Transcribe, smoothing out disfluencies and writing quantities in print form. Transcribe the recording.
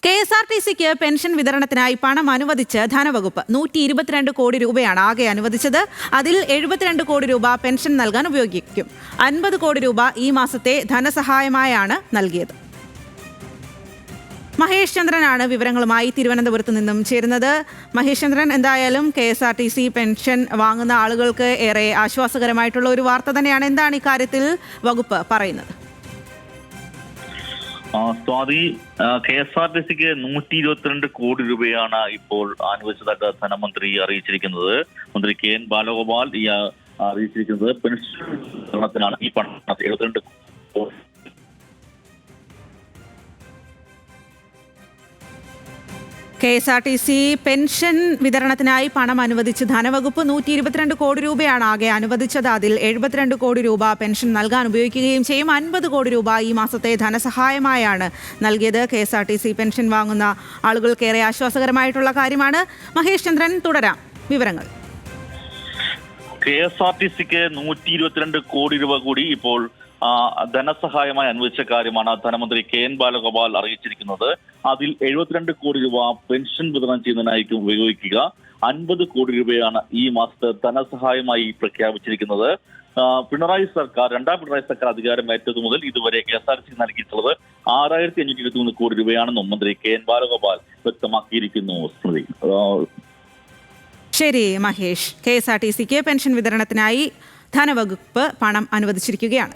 KSRTCക്ക് pension വിതരണത്തിനായി പണം അനുവദിച്ച് ധനവകുപ്പ് 122 കോടി രൂപയാണ് ആകെ അനുവദിച്ചത്. അതിൽ 72 കോടി രൂപ പെൻഷൻ നൽകാൻ ഉപയോഗിക്കും. 50 കോടി രൂപ ഈ മാസത്തെ ധനസഹായമായാണ് നൽകിയത്. മഹേഷ് ചന്ദ്രനാണ് വിവരങ്ങളുമായി തിരുവനന്തപുരത്ത് നിന്നും ചേരുന്നത്. മഹേഷ് ചന്ദ്രൻ, എന്തായാലും KSRTC പെൻഷൻ വാങ്ങുന്ന ആളുകൾക്ക് ഏറെ ആശ്വാസകരമായിട്ടുള്ള ഒരു വാർത്ത തന്നെയാണ്. എന്താണ് ഇക്കാര്യത്തിൽ വകുപ്പ് പറയുന്നത്? സ്വാതി, KSRTCക്ക് 122 കോടി രൂപയാണ് ഇപ്പോൾ അനുവദിച്ചതായിട്ട് ധനമന്ത്രി അറിയിച്ചിരിക്കുന്നത്. മന്ത്രി KN ബാലഗോപാൽ അറിയിച്ചിരിക്കുന്നത് പെൻഷനാണ് ഈ പണം 72 കോടി. KSRTC പെൻഷൻ വിതരണത്തിനായി പണം അനുവദിച്ച് ധനവകുപ്പ് 122 കോടി രൂപയാണ് ആകെ അനുവദിച്ചത്. അതിൽ 72 കോടി രൂപ പെൻഷൻ നൽകാൻ ഉപയോഗിക്കുകയും ചെയ്യും. 50 കോടി രൂപ ഈ മാസത്തെ ധനസഹായമായാണ് നൽകിയത്. KSRTC പെൻഷൻ വാങ്ങുന്ന ആളുകൾക്കേറെ ആശ്വാസകരമായിട്ടുള്ള കാര്യമാണ്. മഹേഷ് ചന്ദ്രൻ, തുടരാം വിവരങ്ങൾ. KSRTCക്ക് 122 കോടി രൂപ കൂടി ഇപ്പോൾ ധനസഹായമായി അനുവദിച്ച കാര്യമാണ് ധനമന്ത്രി KN ബാലഗോപാൽ അറിയിച്ചിരിക്കുന്നത്. അതിൽ 72 കോടി രൂപ പെൻഷൻ വിതരണം ചെയ്യുന്നതിനായിരിക്കും ഉപയോഗിക്കുക. 50 കോടി രൂപയാണ് ഈ മാസത്തെ ധനസഹായമായി പ്രഖ്യാപിച്ചിരിക്കുന്നത്. രണ്ടാം പിണറായി സർക്കാർ അധികാരമേറ്റതു മുതൽ ഇതുവരെ KSRTC നൽകിയിട്ടുള്ളത് 6523 കോടി രൂപയാണെന്നും മന്ത്രി KN ബാലഗോപാൽ വ്യക്തമാക്കിയിരിക്കുന്നു. സ്മൃതി. ശരി മഹേഷ്, KSRTCക്ക് പെൻഷൻ വിതരണത്തിനായി ധനവകുപ്പ് പണം അനുവദിച്ചിരിക്കുകയാണ്.